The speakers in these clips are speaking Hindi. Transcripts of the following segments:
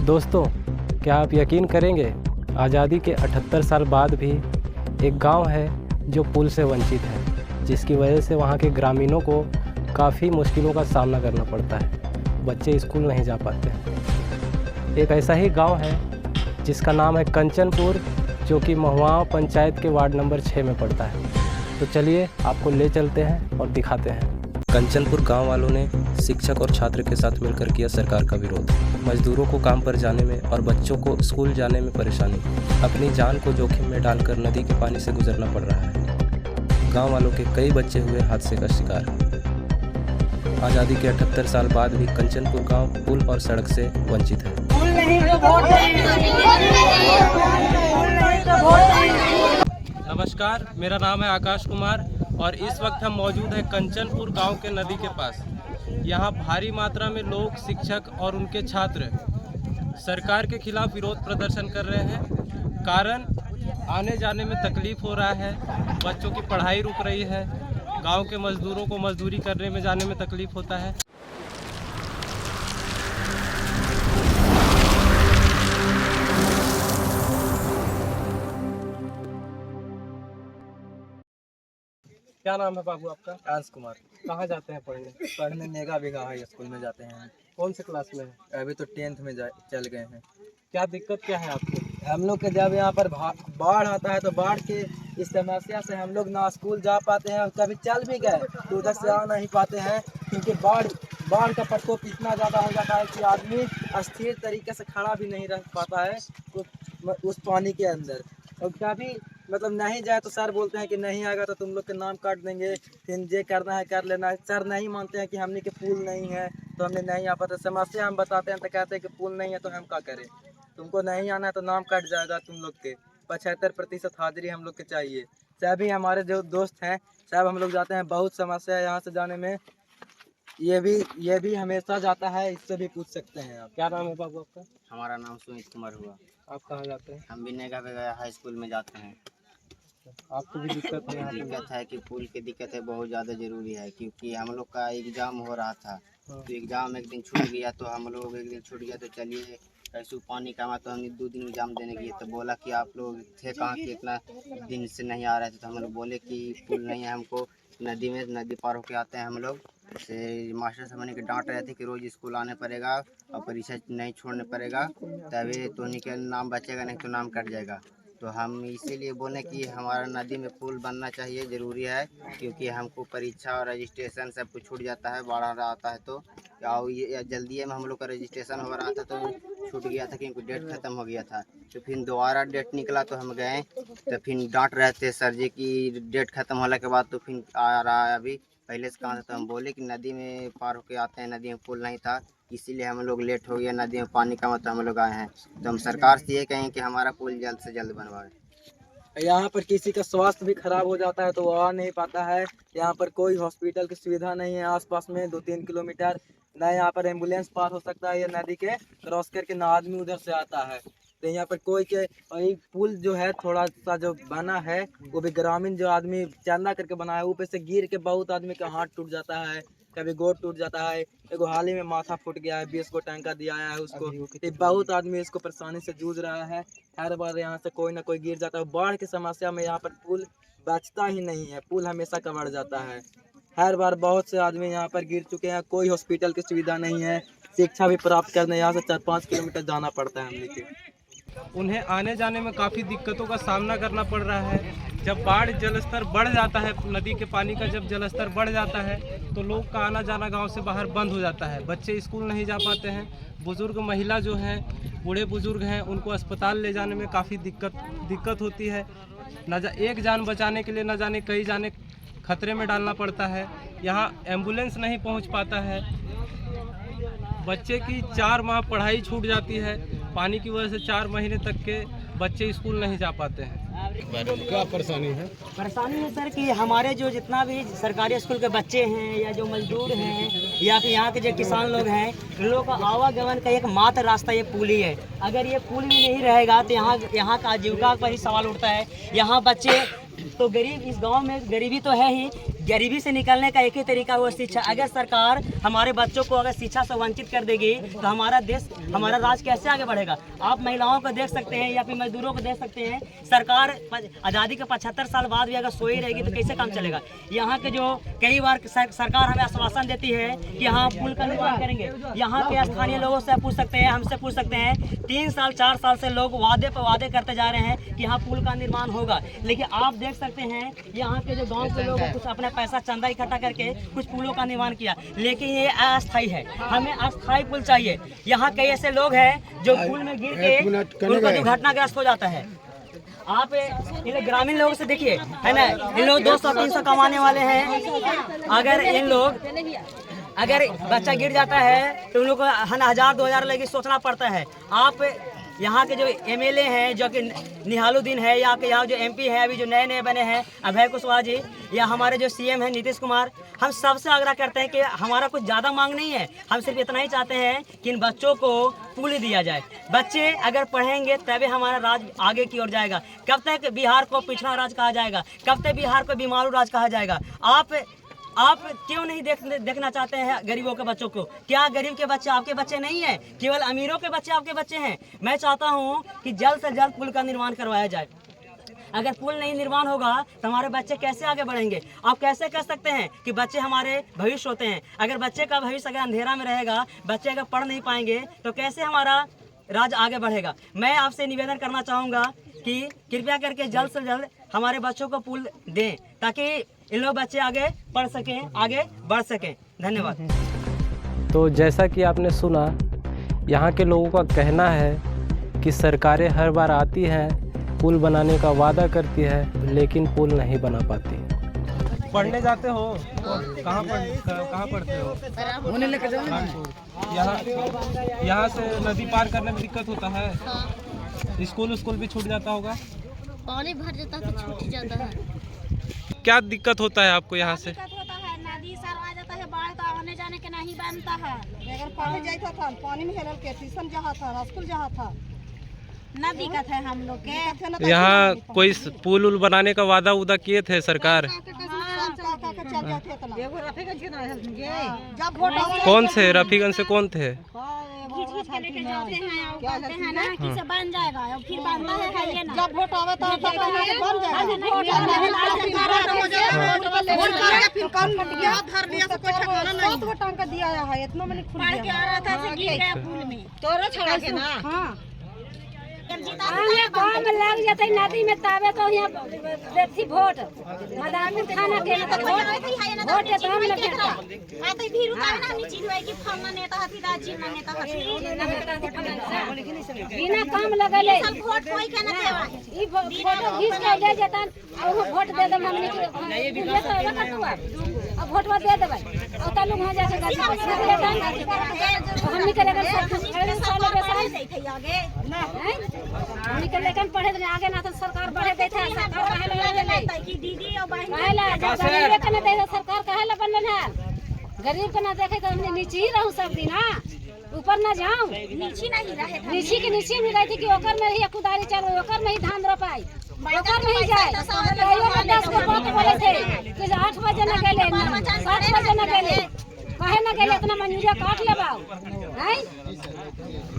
दोस्तों, क्या आप यकीन करेंगे, आज़ादी के 78 साल बाद भी एक गांव है जो पुल से वंचित है, जिसकी वजह से वहां के ग्रामीणों को काफ़ी मुश्किलों का सामना करना पड़ता है। बच्चे स्कूल नहीं जा पाते हैं। एक ऐसा ही गांव है जिसका नाम है कंचनपुर, जो कि महुआ पंचायत के वार्ड नंबर 6 में पड़ता है। तो चलिए आपको ले चलते हैं और दिखाते हैं। कंचनपुर गांव वालों ने शिक्षक और छात्र के साथ मिलकर किया सरकार का विरोध। मजदूरों को काम पर जाने में और बच्चों को स्कूल जाने में परेशानी, अपनी जान को जोखिम में डालकर नदी के पानी से गुजरना पड़ रहा है। गांव वालों के कई बच्चे हुए हादसे का शिकार। आज़ादी के 78 साल बाद भी कंचनपुर गांव पुल और सड़क से वंचित है। नमस्कार, मेरा नाम है आकाश कुमार और इस वक्त हम मौजूद हैं कंचनपुर गांव के नदी के पास। यहाँ भारी मात्रा में लोग, शिक्षक और उनके छात्र सरकार के खिलाफ विरोध प्रदर्शन कर रहे हैं। कारण आने जाने में तकलीफ हो रहा है, बच्चों की पढ़ाई रुक रही है, गांव के मजदूरों को मजदूरी करने में जाने में तकलीफ होता है। क्या नाम है बाबू आपका? अंश कुमार। कहाँ जाते हैं पढ़ने? पढ़ने नेगा बिघा हाई स्कूल में जाते हैं। कौन से क्लास में है? अभी तो 10th में चल गए हैं। क्या दिक्कत क्या है आपको? हम लोग के जब यहाँ पर बाढ़ आता है तो बाढ़ के इस समस्या से हम लोग ना स्कूल जा पाते हैं, कभी चल भी गए तो उधर से आ नहीं पाते हैं, क्योंकि बाढ़ का प्रकोप इतना ज़्यादा हो जाता है कि आदमी अस्थिर तरीके से खड़ा भी नहीं रह पाता है उस पानी के अंदर। और कभी मतलब नहीं जाए तो सर बोलते हैं कि नहीं आएगा तो तुम लोग के नाम काट देंगे, फिर जे करना है कर लेना है। सर नहीं मानते हैं कि हमने के पुल नहीं है तो हमने नहीं आ पाते। समस्या हम बताते हैं तो कहते हैं कि पुल नहीं है तो हम क्या करें, तुमको नहीं आना है तो नाम कट जाएगा तुम लोग के। 75% हाजिरी हम लोग के चाहिए। सभी हमारे जो दोस्त हैं सब हम लोग जाते हैं, बहुत समस्या है यहाँ से जाने में। ये भी हमेशा जाता है, इससे भी पूछ सकते हैं आप। क्या नाम है बाबू आपका? हमारा नाम सुमित कुमार हुआ। आप कहाँ जाते हैं? हम भी नेगा बेगा हाई स्कूल में जाते हैं। आपको भी दिक्कत है यहाँ पे? दिक्कत है कि पुल की दिक्कत है, बहुत ज़्यादा ज़रूरी है, क्योंकि हम लोग का एग्ज़ाम हो रहा था। तो एग्ज़ाम एक दिन छूट गया, तो हम लोग एक दिन छूट गया तो चलिए ऐसे पानी का तो हमने 2 दिन एग्ज़ाम देने गए। तो बोला कि आप लोग थे कहाँ कि इतना दिन से नहीं आ रहे थे। तो हम लोग बोले कि पुल नहीं है, हमको नदी पार होके आते हैं हम लोग। से मास्टर साहब ने डांट रहे थे कि रोज़ स्कूल आने पड़ेगा और परीक्षा नहीं छोड़ने पड़ेगा, तभी तो उन्हीं के नाम बचेगा, नहीं तो नाम कट जाएगा। तो हम इसीलिए बोले कि हमारा नदी में पुल बनना चाहिए, ज़रूरी है, क्योंकि हमको परीक्षा और रजिस्ट्रेशन सब कुछ छूट जाता है। बाढ़ आता है तो ये जल्दी में हम लोग का रजिस्ट्रेशन हो रहा था तो छूट गया था, क्योंकि डेट ख़त्म हो गया था। तो फिर दोबारा डेट निकला तो हम गए, तो फिर डांट रहे थे सर जी की डेट ख़त्म होने के बाद तो फिर आ रहा है अभी, पहले से कहाँ था। तो हम बोले कि नदी में पार होके आते हैं, नदी में पुल नहीं था, इसीलिए हम लोग लेट हो गया। नदी में पानी का मतलब हम लोग आए हैं, तो हम सरकार से ये कहें कि हमारा पुल जल्द से जल्द बनवाए। यहाँ पर किसी का स्वास्थ्य भी खराब हो जाता है तो वो आ नहीं पाता है। यहाँ पर कोई हॉस्पिटल की सुविधा नहीं है आसपास में 2-3 किलोमीटर, ना यहाँ पर एम्बुलेंस पार हो सकता है, ये नदी के क्रॉस करके ना आदमी उधर से आता है। तो यहाँ पर कोई के पुल जो है थोड़ा सा जो बना है वो भी ग्रामीण जो आदमी चंदा करके बना है, ऊपर से गिर के बहुत आदमी का हाथ टूट जाता है, कभी गोड़ टूट जाता है। एगो हाल ही में माथा फूट गया है, 20 को टैंका दिया है उसको। बहुत आदमी इसको परेशानी से जूझ रहा है। हर बार यहाँ से कोई ना कोई गिर जाता है। बाढ़ की समस्या में यहाँ पर पुल बचता ही नहीं है, पुल हमेशा कवर जाता है। हर बार बहुत से आदमी यहाँ पर गिर चुके हैं। कोई हॉस्पिटल की सुविधा नहीं है, शिक्षा भी प्राप्त करने यहाँ से 4-5 किलोमीटर जाना पड़ता है हमने के। उन्हें आने जाने में काफ़ी दिक्कतों का सामना करना पड़ रहा है। जब बाढ़ जलस्तर बढ़ जाता है, नदी के पानी का जब जलस्तर बढ़ जाता है तो लोग का आना जाना गांव से बाहर बंद हो जाता है। बच्चे स्कूल नहीं जा पाते हैं। बुज़ुर्ग महिला जो हैं, बूढ़े बुज़ुर्ग हैं, उनको अस्पताल ले जाने में काफ़ी दिक्कत होती है। एक जान बचाने के लिए न जाने कई जाने खतरे में डालना पड़ता है। यहाँ एम्बुलेंस नहीं पहुँच पाता है। बच्चे की 4 माह पढ़ाई छूट जाती है, पानी की वजह से 4 महीने तक के बच्चे स्कूल नहीं जा पाते हैं। क्या परेशानी है? परेशानी है सर कि हमारे जो जितना भी सरकारी स्कूल के बच्चे हैं या जो मजदूर हैं या फिर यहाँ के जो किसान लोग हैं, इन लोगों का आवागमन का एक मात्र रास्ता ये पुल ही है। अगर ये पुल भी नहीं रहेगा तो यहाँ का आजीविका पर ही सवाल उठता है। यहाँ बच्चे तो गरीब, इस गांव में गरीबी तो है ही, गरीबी से निकलने का एक ही तरीका हुआ शिक्षा। अगर सरकार हमारे बच्चों को अगर शिक्षा से वंचित कर देगी तो हमारा देश, हमारा राज्य कैसे आगे बढ़ेगा। आप महिलाओं को देख सकते हैं या फिर मजदूरों को देख सकते हैं, सरकार आज़ादी के 75 साल बाद भी अगर सोई रहेगी तो कैसे काम चलेगा। यहाँ के जो कई बार सरकार हमें आश्वासन देती है कि यहाँ पुल का निर्माण करेंगे, यहाँ के स्थानीय लोगों से पूछ सकते हैं, हमसे पूछ सकते हैं, 3 साल 4 साल से लोग वादे पर वादे करते जा रहे हैं कि यहाँ पुल का निर्माण होगा, लेकिन आप देख सकते हैं यहाँ के जो गांव के लोगों कुछ अपना पैसा चंदा इकट्ठा करके कुछ पुलों का निर्माण किया, लेकिन ये अस्थायी है। हमें अस्थायी पुल चाहिए। यहाँ कई ऐसे लोग हैं जो पुल में गिर के उनका दुर्घटनाग्रस्त हो जाता है। आप इन ग्रामीण लोगों से देखिए, है ना, इन लोग 200-300 कमाने वाले हैं। अगर इन लोग अगर बच्चा गिर जाता है तो उन लोग को 1000-2000 लगे सोचना पड़ता है। आप यहाँ के जो एमएलए हैं जो कि निहालुद्दीन है, या के यहाँ जो एमपी है अभी जो नए नए बने हैं अभय कुशवाहा जी, या हमारे जो सीएम हैं नीतीश कुमार, हम सबसे आग्रह करते हैं कि हमारा कुछ ज़्यादा मांग नहीं है, हम सिर्फ इतना ही चाहते हैं कि इन बच्चों को पुल दिया जाए। बच्चे अगर पढ़ेंगे तभी हमारा राज्य आगे की ओर जाएगा। कब तक बिहार को पिछड़ा राज्य कहा जाएगा, कब तक बिहार को बीमारू राज्य कहा जाएगा। आप क्यों नहीं देखना चाहते हैं गरीबों के बच्चों को? क्या गरीब के बच्चे आपके बच्चे नहीं हैं? केवल अमीरों के बच्चे आपके बच्चे हैं? मैं चाहता हूं कि जल्द से जल्द पुल का निर्माण करवाया जाए। अगर पुल नहीं निर्माण होगा तो हमारे बच्चे कैसे आगे बढ़ेंगे? आप कैसे कह सकते हैं कि बच्चे हमारे भविष्य होते हैं? अगर बच्चे का भविष्य अगर अंधेरा में रहेगा, बच्चे अगर पढ़ नहीं पाएंगे तो कैसे हमारा राज्य आगे बढ़ेगा। मैं आपसे निवेदन करना चाहूँगा कि कृपया करके जल्द से जल्द हमारे बच्चों को पुल दें ताकि इन लोग बच्चे आगे पढ़ सकें, आगे बढ़ सकें। धन्यवाद। तो जैसा कि आपने सुना, यहाँ के लोगों का कहना है कि सरकारें हर बार आती हैं, पुल बनाने का वादा करती है, लेकिन पुल नहीं बना पाती। पढ़ने जाते हो? कहाँ पढ़ते हो? यहाँ से नदी पार करने में दिक्कत होता है? स्कूल भी छूट जाता होगा? पानी भर जाता है तो छूट जाता है। क्या दिक्कत होता है आपको यहाँ से? दिक्कत होता है, नदी सर आ जाता है, बाढ़ तो आने जाने के नहीं बनता है। अगर पानी जाता था, पानी में हेलल के ट्यूशन जहाँ था, स्कूल जहाँ था, न दिक्कत है हम लोग के। यहाँ कोई पुल उल बनाने का वादा उदा किए थे सरकार? कौन से रफीगंज से कौन थे? खींच के लेके जाते हैं और कहते हैं ना कि से बन जाएगा और फिर बनता है ये ना। जब वोट आवे तो बन जाएगा। फिर कौन धर लिया से कोई ठिकाना नहीं। 7 टांका दिया है, इतना मैंने खुल पढ़ के आ रहा था से गिर गया पुल में। तोरे छड़ा के ना। हां ये काम लग जाते नदी में तावे तो यहाँ देती वोट मदानी थाना के तो वोट तो हम नहीं करता आते भी रुकावे ना नीचे हुए कि फलना नेता हथी दाजी ना नेता हथी बिना काम लगले सब वोट कोई के ना देवा ई फोटो खींच के ले जतन और वोट दे दम हमने के ये तो एला कर तू अब वोटवा दे देबै और ता लोग वहां जाके हमनी के लगन साल बेसाई दे थे आगे ना हमनी के लेकिन पढ़े आगे ना तो सरकार बढ़े दे थे सरकार काहे ले कि दीदी और बहन काहे ला गरीब के ना दे सरकार काहे ला बनल है गरीब के ना देखे तो हमने नीचे ही रहू सब दिन हां ऊपर ना जाऊं नीचे नहीं रहे नीचे के नीचे में रहती कि ओकर में ही कुदारी चलो ओकर में ही धान रोपाई ओकर में ही जाए कहियो के 10 के बात बोले थे कि 8 बजे ना गेले 7 बजे ना गेले काहे ना गेले इतना मंजूरिया काट लेबाऊ हैं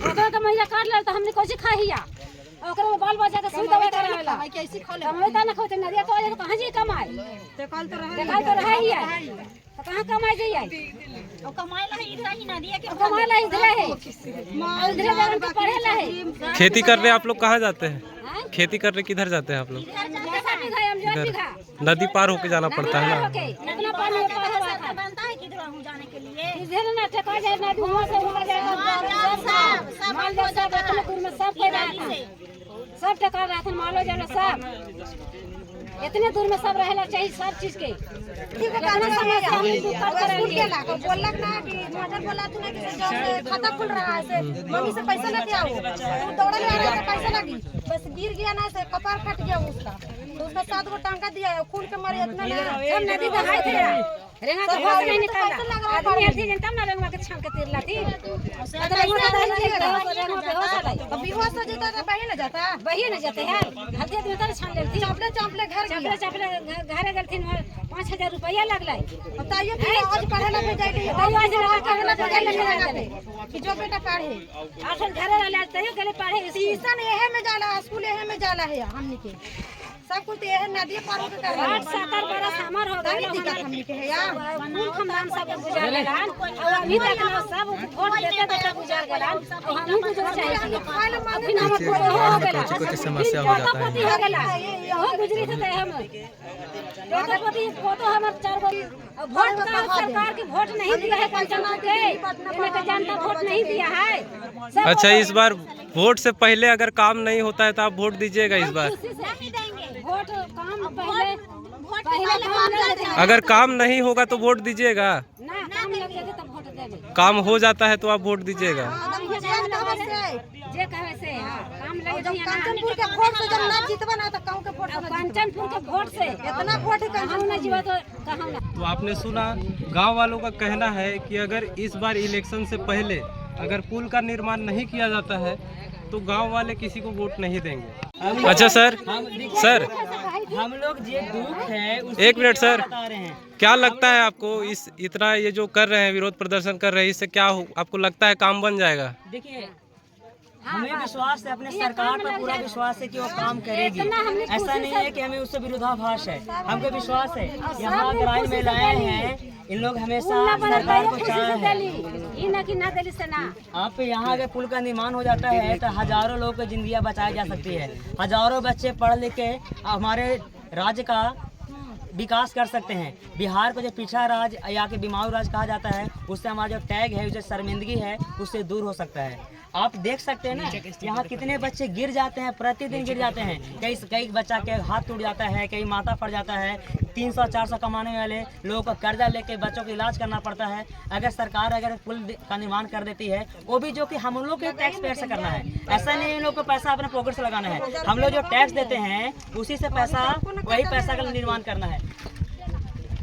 ओकर के मंजूरिया काट ले तो हमने कैसे खाहिया ओकर में बाल बच्चा के सुई दवाई करावेला कैसे खा ले हम दाना खाते नदिया तो कहां जी कमाए देखल तो रहे ही है तो कहां कमाए जाइए और कमाए ला इधर ही नदिया के कमाए ला इधर है इधर जान के पढ़े ला है खेती करने आप लोग कहाँ जाते हैं? खेती करने किधर जाते हैं आप लोग? इधर नदी पार होके जाना पड़ता है ना? इतना पानी बनता है किधर हूं जाने के लिए इधर ना ठका जाए ना वहां से वहां जाएगा सब माल जा सब दूर में सब कोई रहता है सब टका रहता मालो जाना सब इतने दूर में सब रहेला चाहिए सब चीज के ठीक है गाना समय से हम दुकान करेंगे ना को बोलक ना कि मास्टर बोला तू ना कि जो खाता खुल रहा है से मम्मी से पैसा लेके आओ तू दौड़ने आ रहा है पैसा लगी बस गिर गया ना से कपार फट गया उसका तो उसका 7 गो टांका दिया है खून के मारे इतना ना हम नदी दहाई थे रेंगा के बहुत नहीं निकाला आदमी हर दिन तब ना रेंगा के छान के तीर लाती अतरे मोटा दाई के रेंगा पे हो सलाई होश से जीता तो बही न जाता, वही न जाते हैं हल्दी में तो छान लेती चापले चापले घर चपले चपले घरे गलती 5,000 रुपया लगलाई बताइए कि आज पढ़े ला भेजाई के आज लगा पढ़े ला भेजाई कि जो बेटा पढ़े आठन घरे वाले तैयो गले पढ़े ट्यूशन एहे में जाला, स्कूल एहे में जाला है हमनी के सब कुछ एहे नदी पार होके कर रहे 8-7 बरस हमर हो गए दिक्कत हमनी के है यार। फूल खानदान सब गुजार गेलान और अभी तक ना सब वोट देते देते गुजार गेलान और हम गुजर चाहिए फिर हम हो गेला कुछ समस्या हो जाता है हो गेला हो गुजरी थे हम पति फोटो हमर 4 गो वोट का सरकार की वोट नहीं दिया है पंचायत के इन्हें का जनता वोट नहीं दिया है। अच्छा, इस बार वोट से पहले अगर काम नहीं होता है तो आप वोट दीजिएगा इस बार? वोट काम पहले अगर काम नहीं होगा तो वोट दीजिएगा? ना काम लग जाते तब वोट देंगे। काम हो जाता है तो आप वोट दीजिएगा? जे कहे से हां काम लग जाए ना कंचनपुर के वोट से जब ना जीतबा ना तो गांव के वोट से कंचनपुर के वोट से इतना वोट है हम ना जीवा तो कहम ना। तो आपने सुना, गांव वालों का कहना है कि अगर इस बार इलेक्शन से पहले अगर पुल का निर्माण नहीं किया जाता है तो गांव वाले किसी को वोट नहीं देंगे। अच्छा सर, हम लोग ये दुख है एक मिनट सर, बता रहे हैं। क्या लगता है आपको इस इतना ये जो कर रहे हैं, विरोध प्रदर्शन कर रहे हैं, इससे क्या आपको लगता है काम बन जाएगा? देखिए, हमें विश्वास है, अपने सरकार पर पूरा विश्वास है कि वो काम करेगी। ऐसा नहीं है कि हमें उससे विरोधाभास है, हमको विश्वास है। यहाँ ग्रामीण महिलाएं हैं, इन लोग हमेशा सरकार को चाहे आप यहाँ अगर पुल का निर्माण हो जाता है तो हजारों लोगों की जिंदगियाँ बचाई जा सकती है। हजारों बच्चे पढ़ लिख के हमारे राज्य का विकास कर सकते हैं। बिहार को जो पिछड़ा राज्य या कि बिमारू राज्य कहा जाता है, उससे हमारा जो टैग है, जो शर्मिंदगी है, उससे दूर हो सकता है। आप देख सकते हैं ना, यहाँ कितने बच्चे गिर जाते हैं, प्रतिदिन गिर जाते हैं। कई बच्चा के हाथ टूट जाता है, कई माथा फट जाता है। 300-400 कमाने वाले लोगों को कर्जा लेके बच्चों का इलाज करना पड़ता है। अगर सरकार पुल का निर्माण कर देती है, वो भी जो कि हम लोग के टैक्स पेयर से करना है। ऐसा नहीं इन लोग को पैसा अपने पॉकेट से लगाना है। हम लोग जो टैक्स देते हैं उसी से वही पैसा का निर्माण करना है।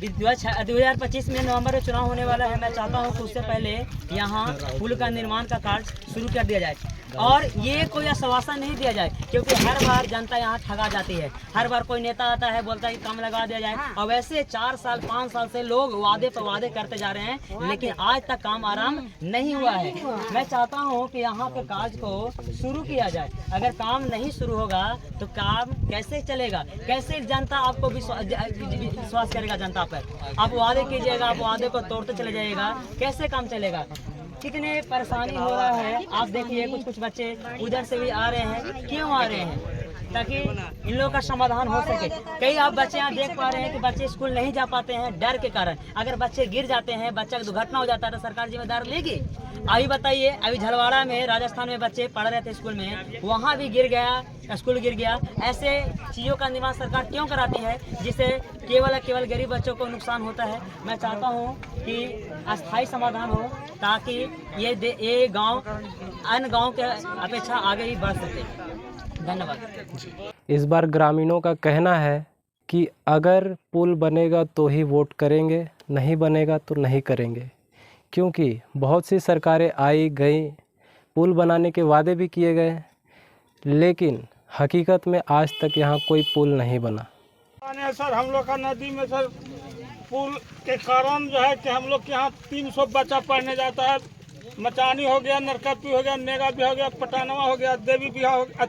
2025 में नवंबर में चुनाव होने वाला है। मैं चाहता हूं कि उससे पहले यहां पुल का निर्माण का कार्य शुरू कर दिया जाए और ये कोई आश्वासन नहीं दिया जाए, क्योंकि हर बार जनता यहां ठगा जाती है। हर बार कोई नेता आता है, बोलता है कि काम लगा दिया जाए, और वैसे 4 साल 5 साल से लोग वादे पर वादे करते जा रहे हैं, लेकिन आज तक काम आरंभ नहीं हुआ है। मैं चाहता हूँ कि यहाँ के कार्य को शुरू किया जाए। अगर काम नहीं शुरू होगा तो काम कैसे चलेगा? कैसे जनता आपको विश्वास करेगा? जनता पर आप वादे कीजिएगा, आप वादे को तोड़ते चले जाइएगा, कैसे काम चलेगा? कितने परेशानी हो रहा है। आप देखिए, कुछ बच्चे उधर से भी आ रहे हैं। क्यों आ रहे हैं? ताकि इन लोगों का समाधान हो सके। कई आप बच्चे यहाँ देख पा रहे हैं कि बच्चे स्कूल नहीं जा पाते हैं डर के कारण। अगर बच्चे गिर जाते हैं, बच्चा की दुर्घटना हो जाता है, तो सरकार जिम्मेदार लेगी? अभी बताइए, अभी झलवाड़ा में, राजस्थान में बच्चे पढ़ रहे थे स्कूल में, वहाँ भी गिर गया, स्कूल गिर गया। ऐसे चीज़ों का निर्माण सरकार क्यों कराती है, जिससे केवल गरीब बच्चों को नुकसान होता है? मैं चाहता हूँ कि अस्थायी समाधान हो, ताकि ये गांव अन्य गांव के अपेक्षा आगे ही बढ़ सके। धन्यवाद। इस बार ग्रामीणों का कहना है कि अगर पुल बनेगा तो ही वोट करेंगे, नहीं बनेगा तो नहीं करेंगे, क्योंकि बहुत सी सरकारें आई गई, पुल बनाने के वादे भी किए गए, लेकिन हकीकत में आज तक यहाँ कोई पुल नहीं बना। सर, हम लोग का नदी में सर पुल के कारण जो है कि हम लोग के यहाँ 300 बच्चा पढ़ने जाता है। मचानी हो गया, नरकती हो गया, नेगा भी हो गया, पटानवा हो गया, देवी बिहा हो गया,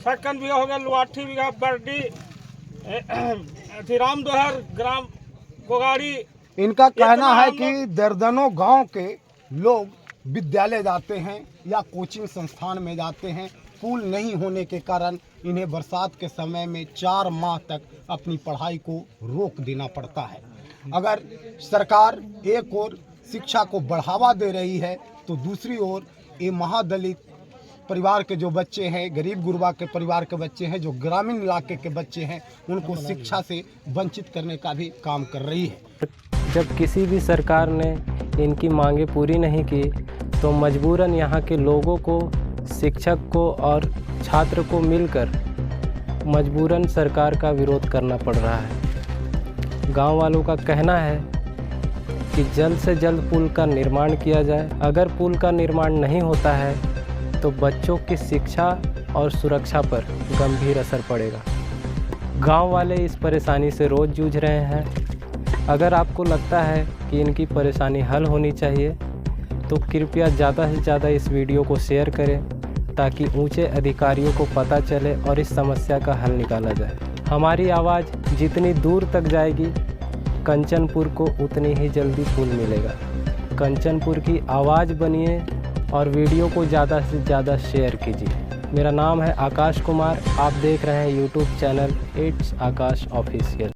सकन बिहा हो गया, लुआठी बिहा, बर्डी, रामदोहर, ग्राम गोगाड़ी। इनका कहना है कि दर्जनों गांव के लोग विद्यालय जाते हैं या कोचिंग संस्थान में जाते हैं। पुल नहीं होने के कारण इन्हें बरसात के समय में 4 माह तक अपनी पढ़ाई को रोक देना पड़ता है। अगर सरकार एक ओर शिक्षा को बढ़ावा दे रही है तो दूसरी ओर ये महादलित परिवार के जो बच्चे हैं, गरीब गुरबा के परिवार के बच्चे हैं, जो ग्रामीण इलाके के बच्चे हैं, उनको शिक्षा से वंचित करने का भी काम कर रही है। जब किसी भी सरकार ने इनकी मांगें पूरी नहीं की तो मजबूरन यहाँ के लोगों को, शिक्षक को और छात्र को मिलकर मजबूरन सरकार का विरोध करना पड़ रहा है। गांव वालों का कहना है कि जल्द से जल्द पुल का निर्माण किया जाए। अगर पुल का निर्माण नहीं होता है तो बच्चों की शिक्षा और सुरक्षा पर गंभीर असर पड़ेगा। गांव वाले इस परेशानी से रोज़ जूझ रहे हैं। अगर आपको लगता है कि इनकी परेशानी हल होनी चाहिए तो कृपया ज़्यादा से ज़्यादा इस वीडियो को शेयर करें ताकि ऊंचे अधिकारियों को पता चले और इस समस्या का हल निकाला जाए। हमारी आवाज़ जितनी दूर तक जाएगी कंचनपुर को उतनी ही जल्दी पुल मिलेगा। कंचनपुर की आवाज़ बनिए और वीडियो को ज़्यादा से ज़्यादा शेयर कीजिए। मेरा नाम है आकाश कुमार, आप देख रहे हैं YouTube channel it's Akash official.